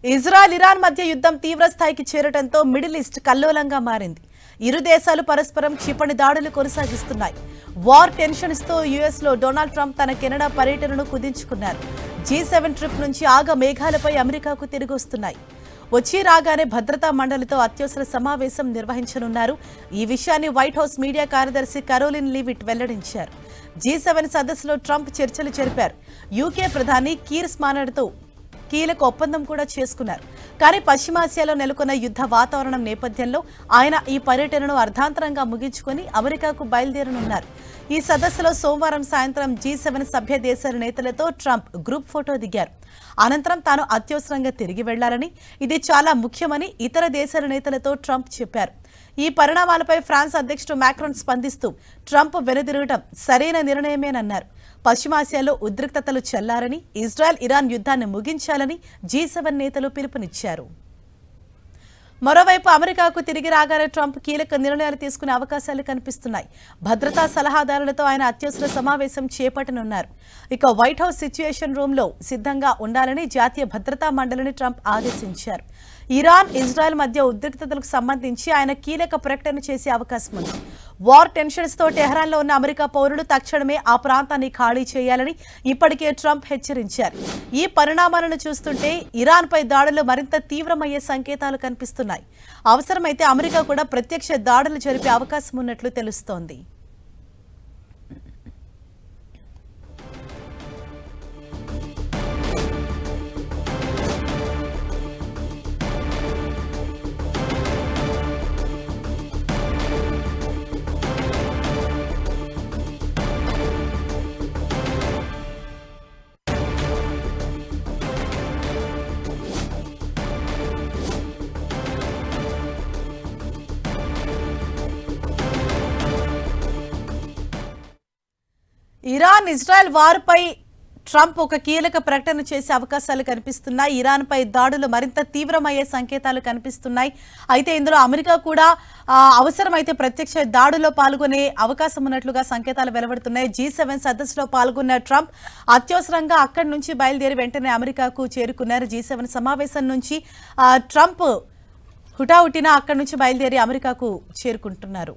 Israel Iran మధ్య యుద్ధం తీవ్ర స్థాయికి చేరడంతో మిడిల్ ఈస్ట్ కల్లోలంగా మారింది. ఇరు దేశాలు పరస్పరం క్షిపణి దాడులు కొనసాగిస్తున్నాయి. వార్ టెన్షన్స్ తో యుఎస్ లో డొనాల్డ్ ట్రంప్ తన కెనడా పర్యటనను కుదించుకున్నారు. G7 ట్రిప్ నుంచి ఆగ మేఘాలపై అమెరికాకు తిరిగి వస్తున్నాయి. వచ్చి రాగానే భద్రతా మండలితో అత్యవసర సమావేశం నిర్వహించనున్నారు. ఈ విషయాన్ని వైట్ హౌస్ మీడియా కార్యదర్శి కరోలిన్ లీవిట్ వెల్లడించారు. G7 సదస్సులో ట్రంప్ చర్చలు జరిపారు. యూకే ప్రధాని కీర్ స్మార్మర్తో కీలక ఒప్పందం కూడా చేసుకున్నారు. కానీ పశ్చిమాసియాలో నెలకొన్న యుద్ధ వాతావరణం నేపథ్యంలో ఆయన ఈ పర్యటనను అర్ధాంతరంగా ముగించుకొని అమెరికాకు బయలుదేరనున్నారు. ఈ సదస్సులో సోమవారం సాయంత్రం G7 సభ్య దేశాల నేతలతో ట్రంప్ గ్రూప్ ఫోటో దిగారు. అనంతరం తాను అత్యవసరంగా తిరిగి వెళ్లాలని, ఇది చాలా ముఖ్యమని ఇతర దేశాల నేతలతో ట్రంప్ చెప్పారు. ఈ పరిణామాలపై ఫ్రాన్స్ అధ్యక్షుడు మాక్రాన్ స్పందిస్తూ ట్రంప్ వెనుదిరగడం సరైన నిర్ణయమేనన్నారు. పశ్చిమాసియాలో ఉద్రిక్తతలు చెల్లారని, ఇజ్రాయెల్ ఇరాన్ యుద్ధాన్ని ముగించాలని G7 నేతలు పిలుపునిచ్చారు. మరోవైపు అమెరికాకు తిరిగి రాగానే ట్రంప్ కీలక నిర్ణయాలు తీసుకునే అవకాశాలు కనిపిస్తున్నాయి. భద్రతా సలహాదారులతో ఆయన అత్యవసర సమావేశం చేపట్టనున్నారు. ఇక వైట్ హౌస్ సిచ్యుయేషన్ రూమ్ లో సిద్ధంగా ఉండాలని జాతీయ భద్రతా మండలిని ట్రంప్ ఆదేశించారు. ఇరాన్ ఇజ్రాయెల్ మధ్య ఉద్రిక్తతలకు సంబంధించి ఆయన కీలక ప్రకటన చేసే అవకాశం ఉంది. వార్ టెన్షన్స్ తో టెహరాన్లో ఉన్న అమెరికా పౌరులు తక్షణమే ఆ ప్రాంతాన్ని ఖాళీ చేయాలని ఇప్పటికే ట్రంప్ హెచ్చరించారు. ఈ పరిణామాలను చూస్తుంటే ఇరాన్పై దాడులు మరింత తీవ్రమయ్యే సంకేతాలు కనిపిస్తున్నాయి. అవసరమైతే అమెరికా కూడా ప్రత్యక్ష దాడులు జరిపే అవకాశం ఉన్నట్లు తెలుస్తోంది. ఇరాన్ ఇజ్రాయెల్ వార్పై ట్రంప్ ఒక కీలక ప్రకటన చేసే అవకాశాలు కనిపిస్తున్నాయి. ఇరాన్పై దాడులు మరింత తీవ్రమయ్యే సంకేతాలు కనిపిస్తున్నాయి. అయితే ఇందులో అమెరికా కూడా అవసరమైతే ప్రత్యక్ష దాడుల్లో పాల్గొనే అవకాశం ఉన్నట్లుగా సంకేతాలు వెలువడుతున్నాయి. G7 సదస్సులో పాల్గొన్న ట్రంప్ అత్యవసరంగా అక్కడి నుంచి బయలుదేరి వెంటనే అమెరికాకు చేరుకున్నారు. G7 సమావేశం నుంచి ట్రంప్ హుటాహుటిన అక్కడి నుంచి బయలుదేరి అమెరికాకు చేరుకుంటున్నారు.